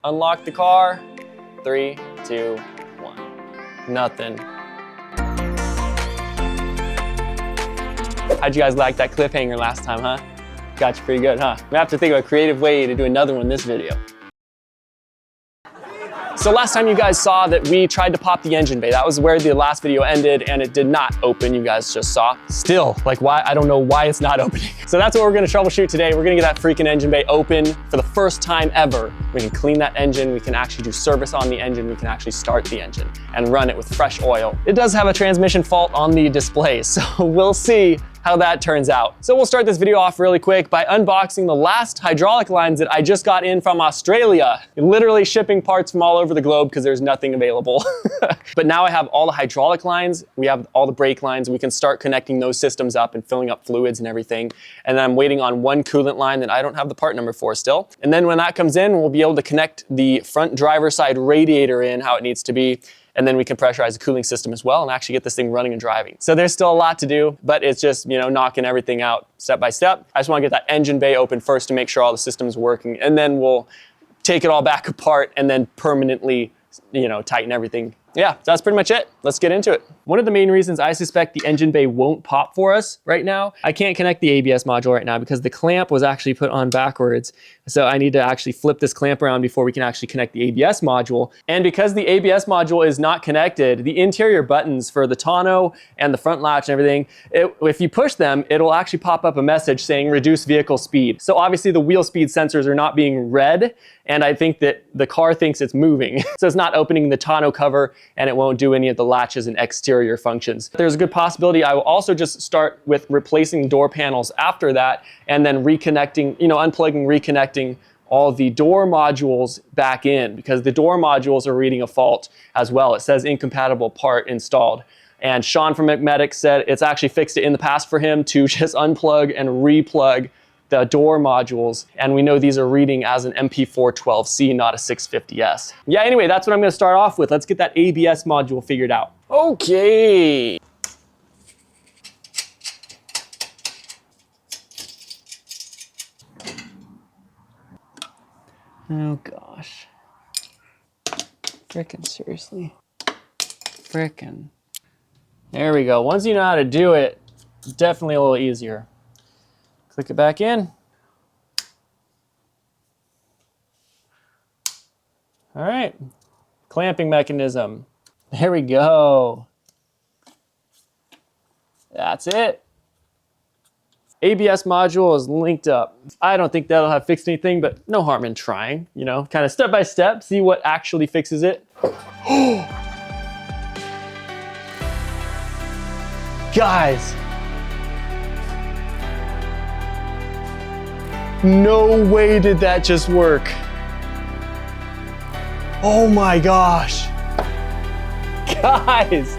Unlock the car. 3, 2, 1. Nothing. How'd you guys like that cliffhanger last time, huh? Got you pretty good, huh? We have to think of a creative way to do another one in this video. So last time you guys saw that we tried to pop the engine bay. That was where the last video ended and it did not open, you guys just saw. Still, like why, I don't know why it's not opening. So that's what we're gonna troubleshoot today. We're gonna get that freaking engine bay open for the first time ever. We can clean that engine, we can actually do service on the engine, we can actually start the engine and run it with fresh oil. It does have a transmission fault on the display, so we'll see how that turns out. So we'll start this video off really quick by unboxing the last hydraulic lines that I just got in from Australia. Literally shipping parts from all over the globe because there's nothing available. But now I have all the hydraulic lines, we have all the brake lines, we can start connecting those systems up and filling up fluids and everything. And then I'm waiting on one coolant line that I don't have the part number for still. And then when that comes in, we'll be able to connect the front driver's side radiator in how it needs to be. And then we can pressurize the cooling system as well and actually get this thing running and driving. So there's still a lot to do, but it's just, you know, knocking everything out step by step. I just want to get that engine bay open first to make sure all the system's working, and then we'll take it all back apart and then permanently, you know, tighten everything. Yeah, that's pretty much it. Let's get into it. One of the main reasons I suspect the engine bay won't pop for us right now, I can't connect the ABS module right now because the clamp was actually put on backwards. So I need to actually flip this clamp around before we can actually connect the ABS module. And because the ABS module is not connected, the interior buttons for the tonneau and the front latch and everything, if you push them, it'll actually pop up a message saying reduce vehicle speed. So obviously the wheel speed sensors are not being read, and I think that the car thinks it's moving. So it's not opening the tonneau cover and it won't do any of the latches and exterior functions. There's a good possibility I will also just start with replacing door panels after that and then reconnecting, you know, unplugging, reconnecting all the door modules back in, because the door modules are reading a fault as well. It says incompatible part installed. And Sean from McMedic said it's actually fixed it in the past for him to just unplug and replug the door modules, and we know these are reading as an MP412C, not a 650S. Yeah, anyway, that's what I'm gonna start off with. Let's get that ABS module figured out. Okay. Oh gosh. Frickin' seriously. Frickin'. There we go. Once you know how to do it, it's definitely a little easier. Click it back in. All right, clamping mechanism. There we go. That's it. ABS module is linked up. I don't think that'll have fixed anything, but no harm in trying, you know, kind of step by step, see what actually fixes it. Guys. No way did that just work. Oh my gosh. Guys.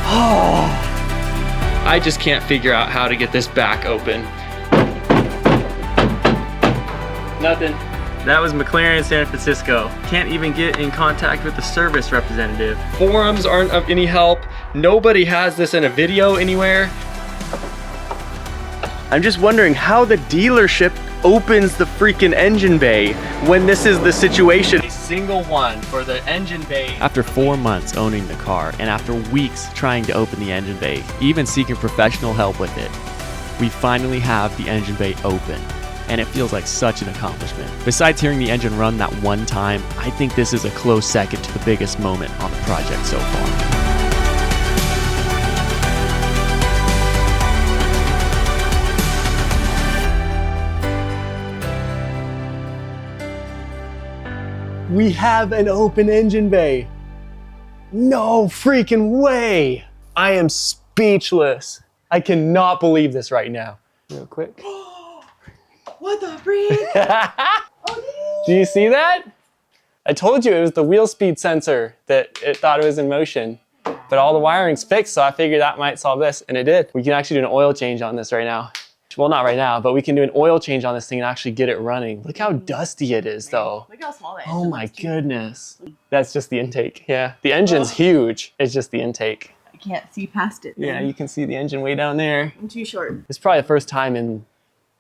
Oh. I just can't figure out how to get this back open. Nothing. That was McLaren San Francisco. Can't even get in contact with the service representative. Forums aren't of any help. Nobody has this in a video anywhere. I'm just wondering how the dealership opens the freaking engine bay when this is the situation. A single one for the engine bay. After 4 months owning the car and after weeks trying to open the engine bay, even seeking professional help with it, we finally have the engine bay open. And it feels like such an accomplishment. Besides hearing the engine run that one time, I think this is a close second to the biggest moment on the project so far. We have an open engine bay. No freaking way. I am speechless. I cannot believe this right now. Real quick. What the freak? Oh, do you see that? I told you it was the wheel speed sensor that it thought it was in motion. But all the wiring's fixed, so I figured that might solve this, and it did. We can actually do an oil change on this right now. Well, not right now, but we can do an oil change on this thing and actually get it running. Look how dusty it is, though. Look how small that is. Oh my goodness. That's just the intake, yeah. The engine's huge, it's just the intake. I can't see past it. Yeah, you can see the engine way down there. I'm too short. It's probably the first time in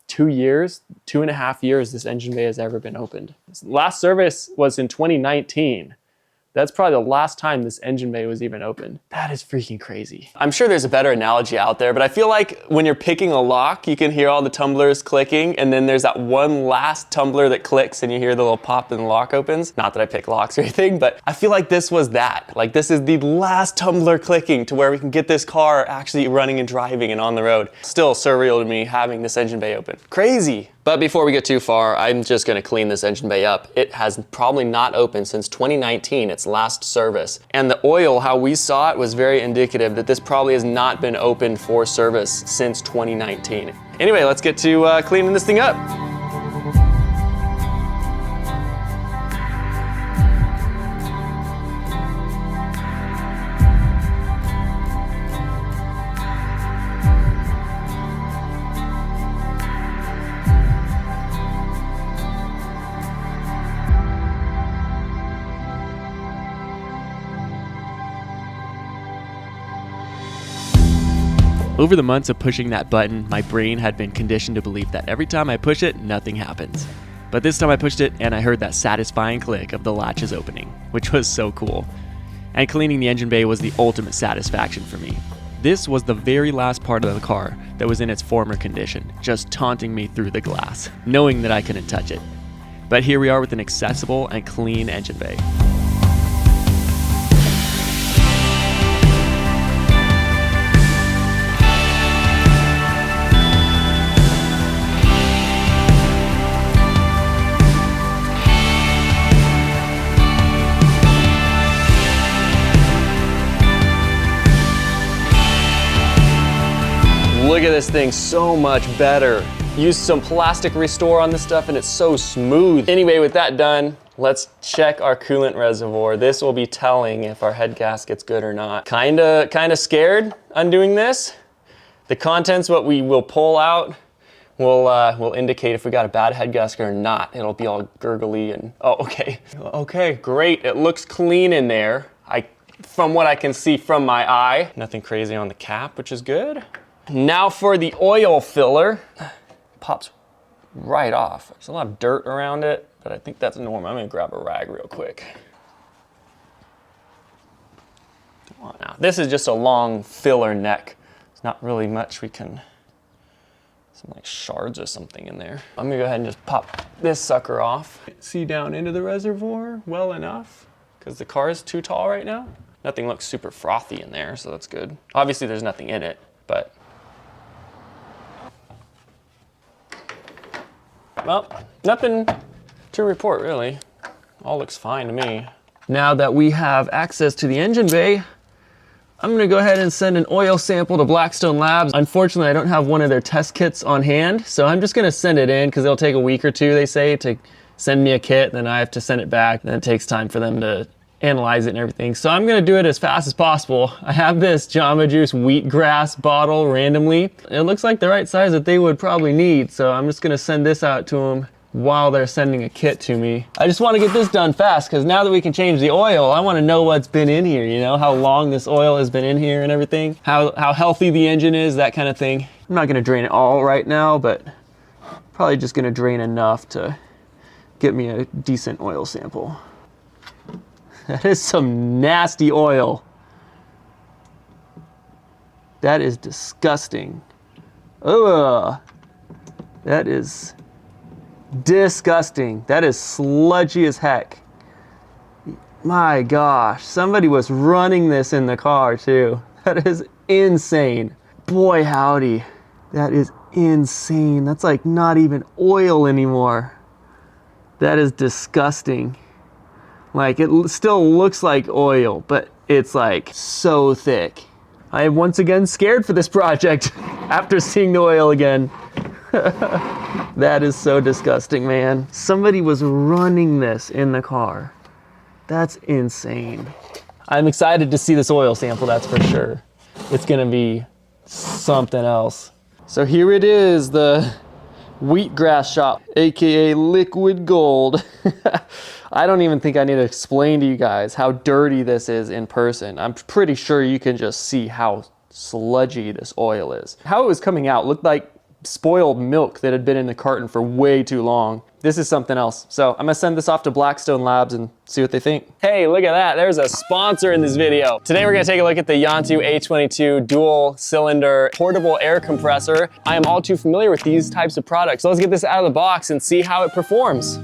2 years, 2.5 years this engine bay has ever been opened. Last service was in 2019. That's probably the last time this engine bay was even open. That is freaking crazy. I'm sure there's a better analogy out there, but I feel like when you're picking a lock, you can hear all the tumblers clicking, and then there's that one last tumbler that clicks and you hear the little pop and the lock opens. Not that I pick locks or anything, but I feel like this was that. Like this is the last tumbler clicking to where we can get this car actually running and driving and on the road. Still surreal to me having this engine bay open. Crazy. But before we get too far, I'm just gonna clean this engine bay up. It has probably not opened since 2019, its last service. And the oil, how we saw it, was very indicative that this probably has not been open for service since 2019. Anyway, let's get to cleaning this thing up. Over the months of pushing that button, my brain had been conditioned to believe that every time I push it, nothing happens. But this time I pushed it and I heard that satisfying click of the latches opening, which was so cool. And cleaning the engine bay was the ultimate satisfaction for me. This was the very last part of the car that was in its former condition, just taunting me through the glass, knowing that I couldn't touch it. But here we are with an accessible and clean engine bay. Look at this thing, so much better. Used some plastic restore on this stuff and it's so smooth. Anyway, with that done, let's check our coolant reservoir. This will be telling if our head gasket's good or not. Kinda scared undoing this. The contents, what we will pull out, will indicate if we got a bad head gasket or not. It'll be all gurgly and, oh, okay. Okay, great, it looks clean in there. From what I can see from my eye, nothing crazy on the cap, which is good. Now for the oil filler. Pops right off. There's a lot of dirt around it, but I think that's normal. I'm gonna grab a rag real quick. Come on now. This is just a long filler neck. There's not really much we can, some like shards or something in there. I'm gonna go ahead and just pop this sucker off. See down into the reservoir well enough, because the car is too tall right now. Nothing looks super frothy in there, so that's good. Obviously there's nothing in it, but well, nothing to report really. All looks fine to me. Now that we have access to the engine bay, I'm gonna go ahead and send an oil sample to Blackstone Labs. Unfortunately, I don't have one of their test kits on hand, so I'm just gonna send it in because it'll take a week or two, they say, to send me a kit, then I have to send it back, then it takes time for them to analyze it and everything. So I'm gonna do it as fast as possible. I have this Jamba Juice wheatgrass bottle randomly. It looks like the right size that they would probably need, so I'm just gonna send this out to them while they're sending a kit to me. I just wanna get this done fast, because now that we can change the oil, I wanna know what's been in here, you know, how long this oil has been in here and everything, how healthy the engine is, that kind of thing. I'm not gonna drain it all right now, but probably just gonna drain enough to get me a decent oil sample. That is some nasty oil. That is disgusting. Ugh. That is disgusting. That is sludgy as heck. My gosh, somebody was running this in the car too. That is insane. Boy howdy, that is insane. That's like not even oil anymore. That is disgusting. Like, it still looks like oil, but it's like so thick. I am once again scared for this project after seeing the oil again. That is so disgusting, man. Somebody was running this in the car. That's insane. I'm excited to see this oil sample, that's for sure. It's gonna be something else. So here it is, the wheatgrass shop, AKA liquid gold. I don't even think I need to explain to you guys how dirty this is in person. I'm pretty sure you can just see how sludgy this oil is. How it was coming out looked like spoiled milk that had been in the carton for way too long. This is something else. So I'm gonna send this off to Blackstone Labs and see what they think. Hey, look at that. There's a sponsor in this video. Today we're gonna take a look at the Yantu A22 dual cylinder portable air compressor. I am all too familiar with these types of products. So let's get this out of the box and see how it performs.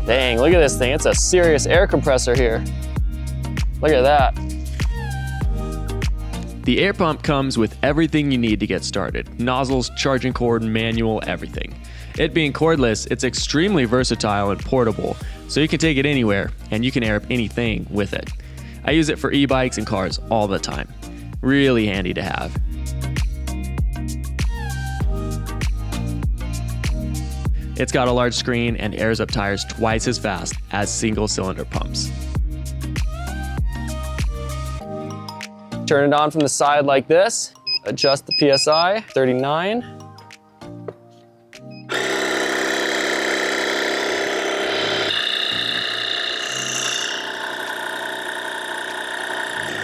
Dang, look at this thing. It's a serious air compressor here. Look at that. The air pump comes with everything you need to get started. Nozzles, charging cord, manual, everything. It being cordless, it's extremely versatile and portable, so you can take it anywhere and you can air up anything with it. I use it for e-bikes and cars all the time. Really handy to have. It's got a large screen and airs up tires twice as fast as single cylinder pumps. Turn it on from the side like this. Adjust the PSI, 39.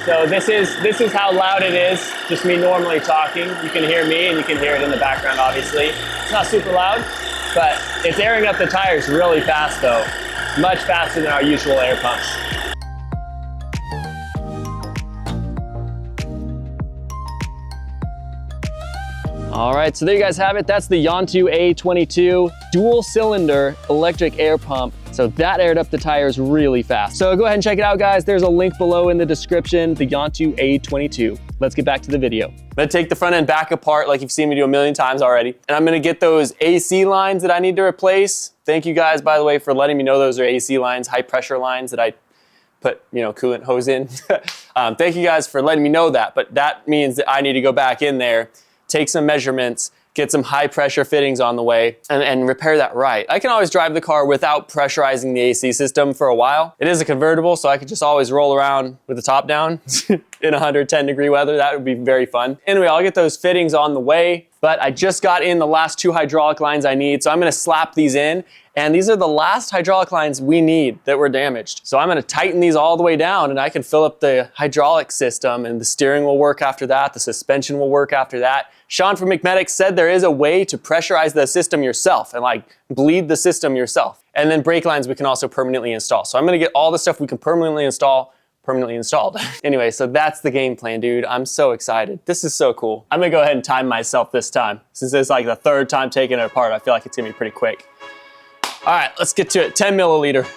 So this is how loud it is, just me normally talking. You can hear me and you can hear it in the background, obviously. It's not super loud, but it's airing up the tires really fast though. Much faster than our usual air pumps. All right, so there you guys have it. That's the Yantu A22 dual cylinder electric air pump. So that aired up the tires really fast. So go ahead and check it out, guys. There's a link below in the description, the Yantu A22. Let's get back to the video. I'm gonna take the front end back apart like you've seen me do a million times already. And I'm gonna get those AC lines that I need to replace. Thank you guys, by the way, for letting me know those are AC lines, high pressure lines that I put, coolant hose in. Thank you guys for letting me know that, but that means that I need to go back in there, take some measurements, get some high pressure fittings on the way, and repair that right. I can always drive the car without pressurizing the AC system for a while. It is a convertible, so I could just always roll around with the top down in 110-degree weather. That would be very fun. Anyway, I'll get those fittings on the way, but I just got in the last 2 hydraulic lines I need, so I'm gonna slap these in. And these are the last hydraulic lines we need that were damaged. So I'm gonna tighten these all the way down and I can fill up the hydraulic system and the steering will work after that, the suspension will work after that. Sean from McMedic said there is a way to pressurize the system yourself and like bleed the system yourself. And then brake lines we can also permanently install. So I'm gonna get all the stuff we can permanently installed. Anyway, so that's the game plan, dude. I'm so excited. This is so cool. I'm gonna go ahead and time myself this time. Since it's like the 3rd time taking it apart, I feel like it's gonna be pretty quick. All right, let's get to it. 10 milliliter.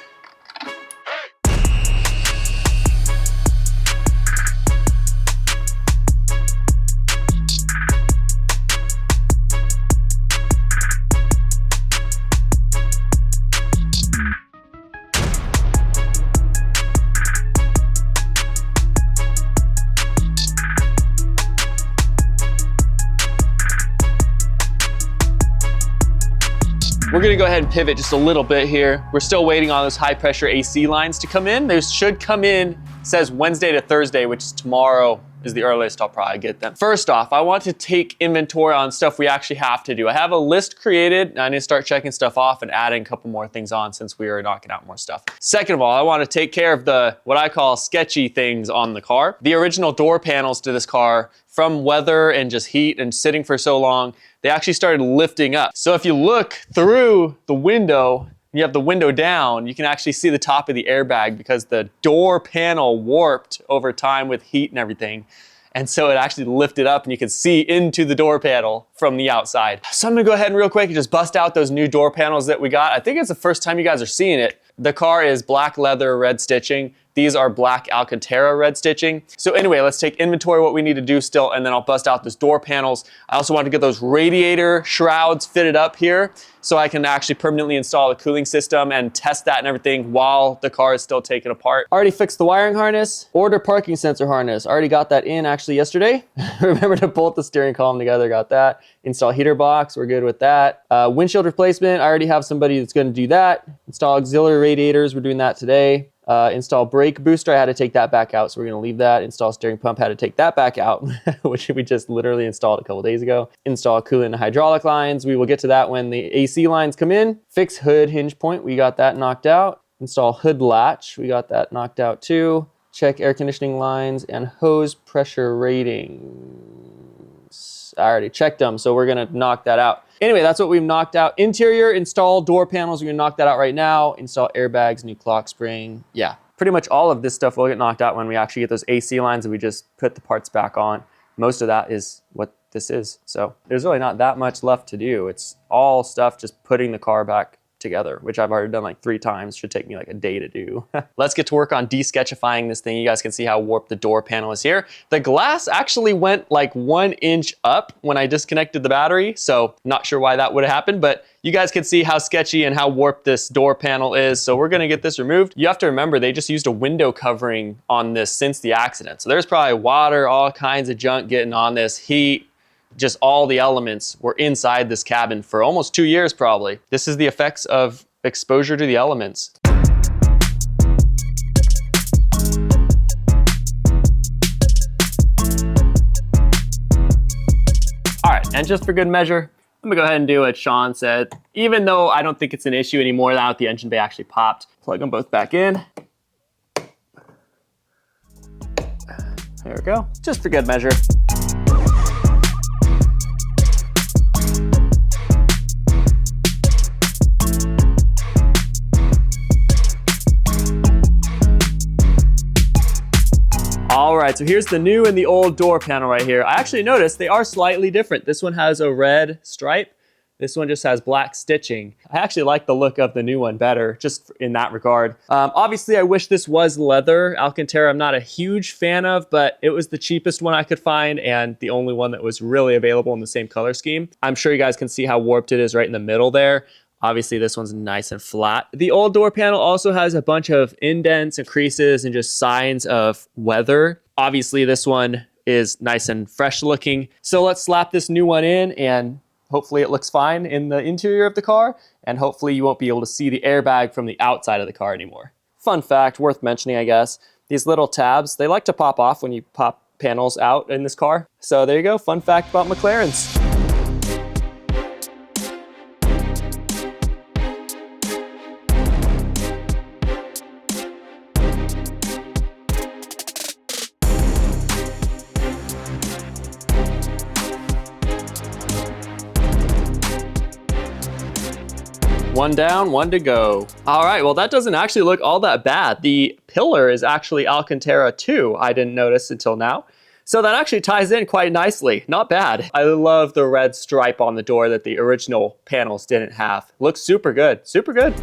We're gonna go ahead and pivot just a little bit here. We're still waiting on those high pressure AC lines to come in. Those should come in, it says Wednesday to Thursday, which is tomorrow is the earliest I'll probably get them. First off, I want to take inventory on stuff we actually have to do. I have a list created and I need to start checking stuff off and adding a couple more things on since we are knocking out more stuff. Second of all, I want to take care of the, what I call sketchy things on the car. The original door panels to this car, from weather and just heat and sitting for so long, they actually started lifting up. So if you look through the window, you have the window down, you can actually see the top of the airbag because the door panel warped over time with heat and everything. And so it actually lifted up and you can see into the door panel from the outside. So I'm gonna go ahead and real quick and just bust out those new door panels that we got. I think it's the first time you guys are seeing it. The car is black leather, red stitching. These are black Alcantara red stitching. So anyway, let's take inventory of what we need to do still, and then I'll bust out those door panels. I also want to get those radiator shrouds fitted up here so I can actually permanently install the cooling system and test that and everything while the car is still taken apart. Already fixed the wiring harness, order parking sensor harness. Already got that in actually yesterday. Remember to bolt the steering column together, got that. Install heater box, we're good with that. Windshield replacement, I already have somebody that's gonna do that. Install auxiliary radiators, we're doing that today. Install brake booster, I had to take that back out, so we're gonna leave that. Install steering pump, had to take that back out, which we just literally installed a couple days ago. Install coolant and hydraulic lines, we will get to that when the AC lines come in. Fix hood hinge point, we got that knocked out. Install hood latch. We got that knocked out too. Check air conditioning lines and hose pressure ratings. I already checked them, so we're gonna knock that out. Anyway, that's what we've knocked out. Interior, install door panels. We're gonna knock that out right now. Install airbags, new clock spring. Yeah, pretty much all of this stuff will get knocked out when we actually get those AC lines and we just put the parts back on. Most of that is what this is. So there's really not that much left to do. It's all stuff just putting the car back together, which I've already done like 3 times. Should take me like a day to do. Let's get to work on de-sketchifying this thing. You guys can see how warped the door panel is here. The glass actually went like 1 inch up when I disconnected the battery, so not sure why that would have happened, but you guys can see how sketchy and how warped this door panel is, so we're gonna get this removed. You have to remember, they just used a window covering on this since the accident, so there's probably water, all kinds of junk getting on this, heat, just all the elements were inside this cabin for almost 2 years probably. This is the effects of exposure to the elements. All right, and just for good measure, I'm gonna go ahead and do what Sean said. Even though I don't think it's an issue anymore now that the engine bay actually popped, plug them both back in. There we go, just for good measure. All right, so here's the new and the old door panel right here. I actually noticed they are slightly different. This one has a red stripe. This one just has black stitching. I actually like the look of the new one better, just in that regard. Obviously, I wish this was leather. Alcantara, I'm not a huge fan of, but it was the cheapest one I could find and the only one that was really available in the same color scheme. I'm sure you guys can see how warped it is right in the middle there. Obviously, this one's nice and flat. The old door panel also has a bunch of indents and creases and just signs of weather. Obviously, this one is nice and fresh looking. So let's slap this new one in and hopefully it looks fine in the interior of the car. And hopefully you won't be able to see the airbag from the outside of the car anymore. Fun fact, worth mentioning, I guess, these little tabs, they like to pop off when you pop panels out in this car. So there you go, fun fact about McLarens. One down, one to go. All right, well that doesn't actually look all that bad. The pillar is actually Alcantara too, I didn't notice until now. So that actually ties in quite nicely, not bad. I love the red stripe on the door that the original panels didn't have. Looks super good, super good.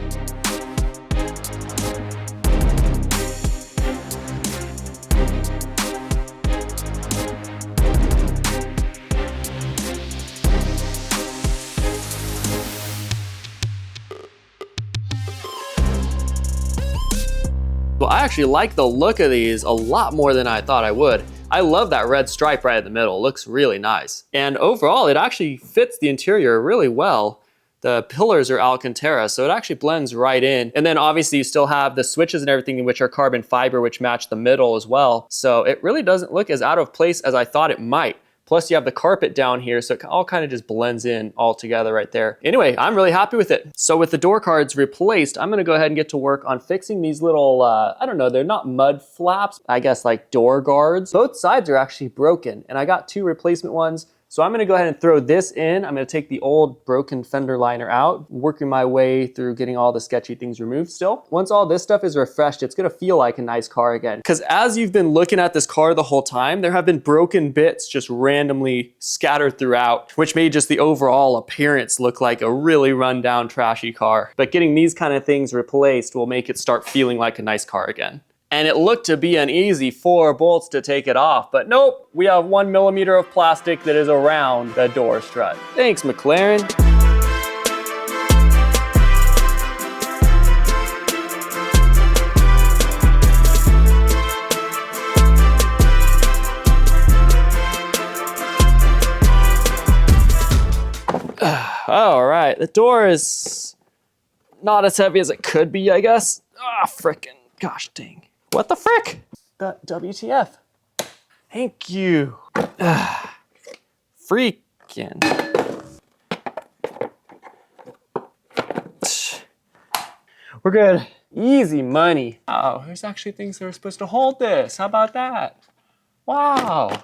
Well, I actually like the look of these a lot more than I thought I would. I love that red stripe right in the middle, it looks really nice. And overall, it actually fits the interior really well. The pillars are Alcantara, so it actually blends right in. And then obviously you still have the switches and everything which are carbon fiber, which match the middle as well. So it really doesn't look as out of place as I thought it might. Plus you have the carpet down here, so it all kind of just blends in all together right there. Anyway, I'm really happy with it. So with the door cards replaced, I'm gonna go ahead and get to work on fixing these little, I don't know, they're not mud flaps, I guess like door guards. Both sides are actually broken, and I got 2 replacement ones. So I'm gonna go ahead and throw this in. I'm gonna take the old broken fender liner out, working my way through getting all the sketchy things removed still. Once all this stuff is refreshed, it's gonna feel like a nice car again. Because as you've been looking at this car the whole time, there have been broken bits just randomly scattered throughout, which made just the overall appearance look like a really rundown, trashy car. But getting these kind of things replaced will make it start feeling like a nice car again. And it looked to be an easy 4 bolts to take it off, but nope, we have 1 millimeter of plastic that is around the door strut. Thanks, McLaren. All right, the door is not as heavy as it could be, I guess. Ah, frickin', gosh dang. What the frick? WTF? Thank you. Freaking. We're good. Easy money. Oh, there's actually things that are supposed to hold this. How about that? Wow.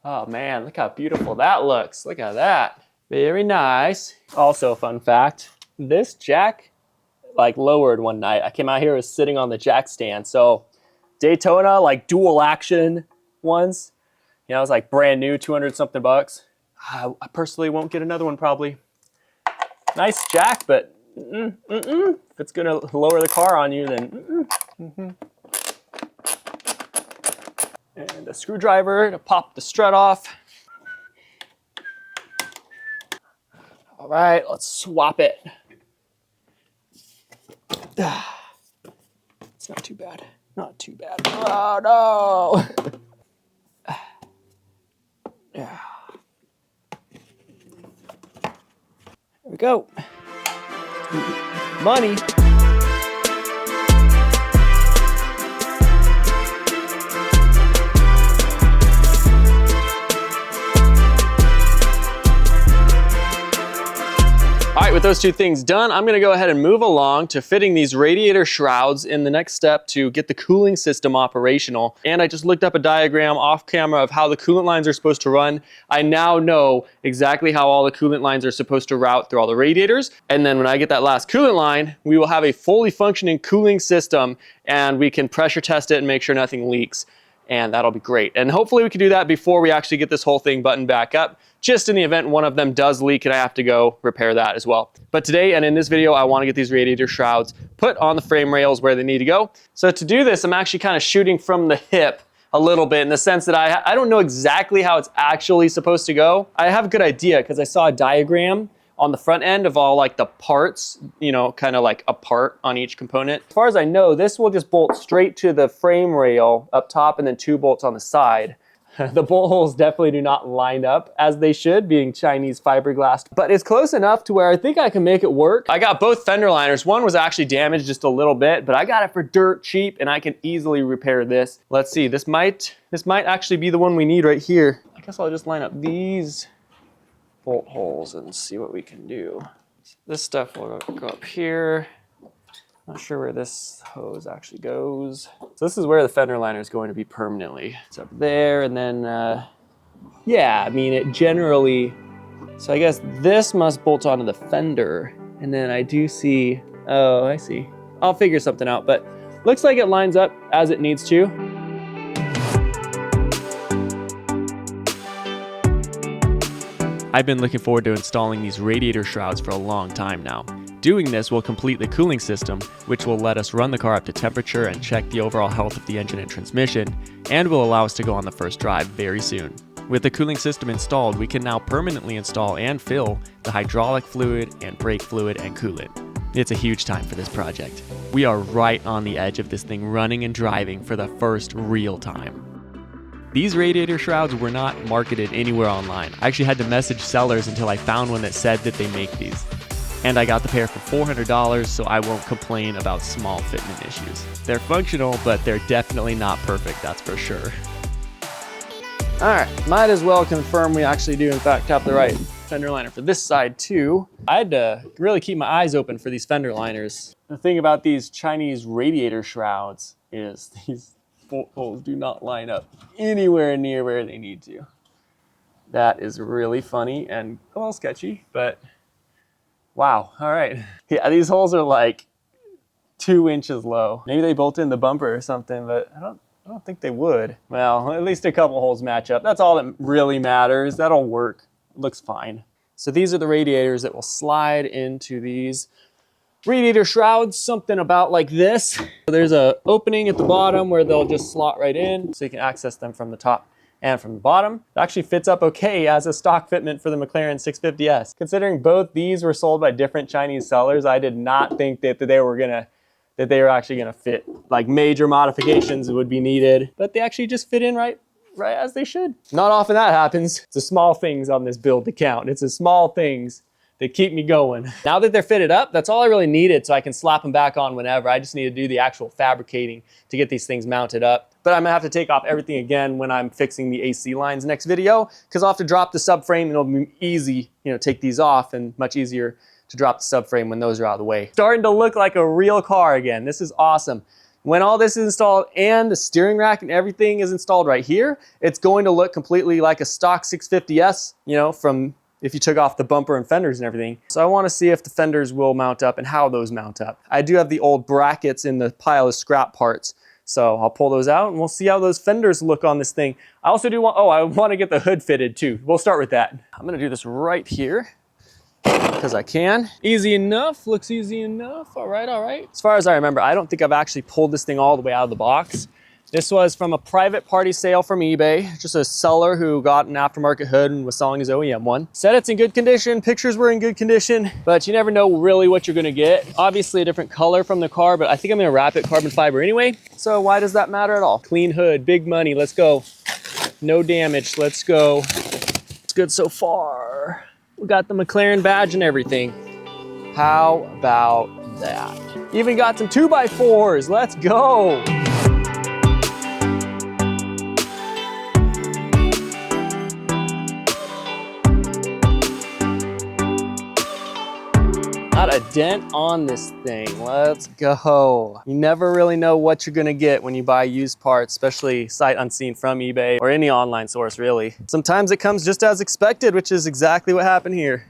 Oh man, look how beautiful that looks. Look at that. Very nice. Also, fun fact, this jack like lowered one night. I came out here, it was sitting on the jack stand. So Daytona, like dual action ones, you know, it's like brand new, 200 something bucks. I personally won't get another one probably. Nice jack, but if it's gonna lower the car on you, then And a screwdriver to pop the strut off. All right, let's swap it. It's not too bad. Not too bad. Oh no! Yeah. There we go. Money. All right, with those two things done, I'm gonna go ahead and move along to fitting these radiator shrouds in the next step to get the cooling system operational. And I just looked up a diagram off camera of how the coolant lines are supposed to run. I now know exactly how all the coolant lines are supposed to route through all the radiators. And then when I get that last coolant line, we will have a fully functioning cooling system and we can pressure test it and make sure nothing leaks. And that'll be great. And hopefully we can do that before we actually get this whole thing buttoned back up, just in the event one of them does leak and I have to go repair that as well. But today and in this video, I want to get these radiator shrouds put on the frame rails where they need to go. So to do this, I'm actually kind of shooting from the hip a little bit in the sense that I don't know exactly how it's actually supposed to go. I have a good idea because I saw a diagram on the front end of all like the parts, you know, kind of like apart on each component. As far as I know, this will just bolt straight to the frame rail up top and then 2 bolts on the side. The bolt holes definitely do not line up as they should, being Chinese fiberglass, but it's close enough to where I think I can make it work. I got both fender liners. One was actually damaged just a little bit, but I got it for dirt cheap and I can easily repair this. Let's see, this might actually be the one we need right here. I guess I'll just line up these bolt holes and see what we can do. This stuff will go up here. Not sure where this hose actually goes. So this is where the fender liner is going to be permanently. It's up there and then, yeah, I mean it generally, so I guess this must bolt onto the fender. And then I do see, oh, I see. I'll figure something out, but looks like it lines up as it needs to. I've been looking forward to installing these radiator shrouds for a long time now. Doing this will complete the cooling system, which will let us run the car up to temperature and check the overall health of the engine and transmission, and will allow us to go on the first drive very soon. With the cooling system installed, we can now permanently install and fill the hydraulic fluid and brake fluid and coolant. It's a huge time for this project. We are right on the edge of this thing running and driving for the first real time. These radiator shrouds were not marketed anywhere online. I actually had to message sellers until I found one that said that they make these. And I got the pair for $400, so I won't complain about small fitment issues. They're functional, but they're definitely not perfect, that's for sure. All right, might as well confirm we actually do in fact have the right fender liner for this side too. I had to really keep my eyes open for these fender liners. The thing about these Chinese radiator shrouds is these bolt holes do not line up anywhere near where they need to. That is really funny and a little sketchy, but wow, all right. Yeah, these holes are like 2 inches low. Maybe they bolt in the bumper or something, but I don't think they would. Well, at least a couple holes match up. That's all that really matters. That'll work. It looks fine. So these are the radiators that will slide into these radiator shrouds, something about like this. There's an opening at the bottom where they'll just slot right in so you can access them from the top and from the bottom. It actually fits up okay as a stock fitment for the McLaren 650S. Considering both these were sold by different Chinese sellers, I did not think that they were actually gonna fit. Like major modifications would be needed, but they actually just fit in right as they should. Not often that happens. It's the small things on this build that count. It's the small things that keep me going. Now that they're fitted up, that's all I really needed, so I can slap them back on whenever. I just need to do the actual fabricating to get these things mounted up. But I'm gonna have to take off everything again when I'm fixing the AC lines next video, because I'll have to drop the subframe and it'll be easy, you know, take these off and much easier to drop the subframe when those are out of the way. Starting to look like a real car again. This is awesome. When all this is installed and the steering rack and everything is installed right here, it's going to look completely like a stock 650S, you know, from if you took off the bumper and fenders and everything. So I want to see if the fenders will mount up and how those mount up. I do have the old brackets in the pile of scrap parts. So I'll pull those out and we'll see how those fenders look on this thing. I also do want, I want to get the hood fitted too. We'll start with that. I'm gonna do this right here because I can. Easy enough, looks easy enough. All right, all right. As far as I remember, I don't think I've actually pulled this thing all the way out of the box. This was from a private party sale from eBay. Just a seller who got an aftermarket hood and was selling his OEM one. Said it's in good condition, pictures were in good condition, but you never know really what you're gonna get. Obviously a different color from the car, but I think I'm gonna wrap it carbon fiber anyway. So why does that matter at all? Clean hood, big money, let's go. No damage, let's go. It's good so far. We got the MCLAREN badge and everything. How about that? Even got some 2x4s, let's go. Not a dent on this thing. Let's go. You never really know what you're gonna get when you buy used parts, especially sight unseen from eBay or any online source, really. Sometimes it comes just as expected, which is exactly what happened here.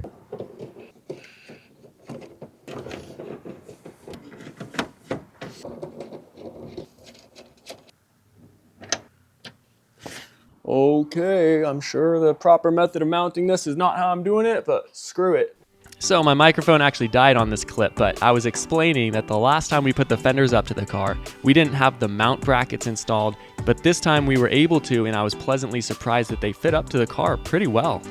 Okay, I'm sure the proper method of mounting this is not how I'm doing it, but screw it. So my microphone actually died on this clip, but I was explaining that the last time we put the fenders up to the car, we didn't have the mount brackets installed, but this time we were able to, and I was pleasantly surprised that they fit up to the car pretty well.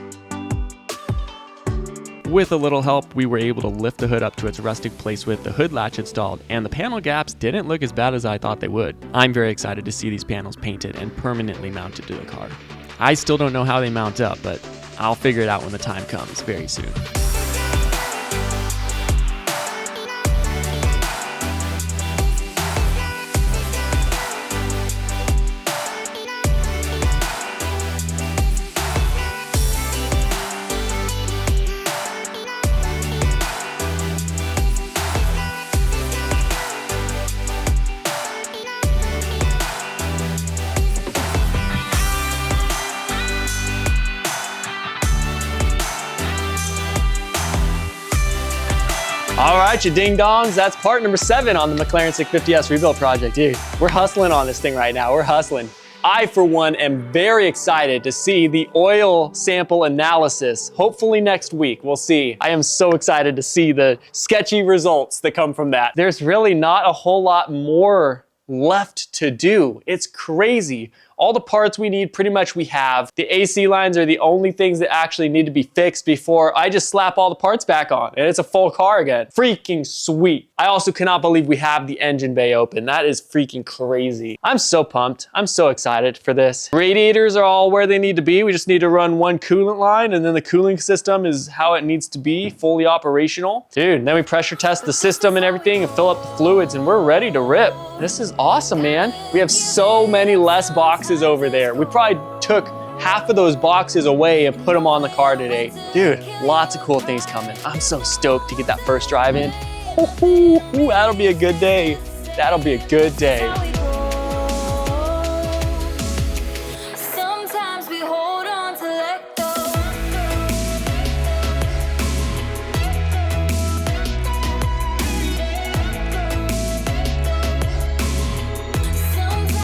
With a little help, we were able to lift the hood up to its resting place with the hood latch installed, and the panel gaps didn't look as bad as I thought they would. I'm very excited to see these panels painted and permanently mounted to the car. I still don't know how they mount up, but I'll figure it out when the time comes very soon. All right, you ding dongs, that's part number 7 on the MCLAREN 650S rebuild project. Dude, we're hustling on this thing right now, we're hustling. I, for one, am very excited to see the oil sample analysis. Hopefully next week, we'll see. I am so excited to see the sketchy results that come from that. There's really not a whole lot more left to do. It's crazy. All the parts we need, pretty much we have. The AC lines are the only things that actually need to be fixed before I just slap all the parts back on and it's a full car again. Freaking sweet. I also cannot believe we have the engine bay open. That is freaking crazy. I'm so pumped. I'm so excited for this. Radiators are all where they need to be. We just need to run one coolant line and then the cooling system is how it needs to be, fully operational. Dude, and then we pressure test the system and everything and fill up the fluids and we're ready to rip. This is awesome, man. We have so many less boxes over there. We probably took half of those boxes away and put them on the car today. Dude, lots of cool things coming. I'm so stoked to get that first drive in. Ooh, that'll be a good day. That'll be a good day.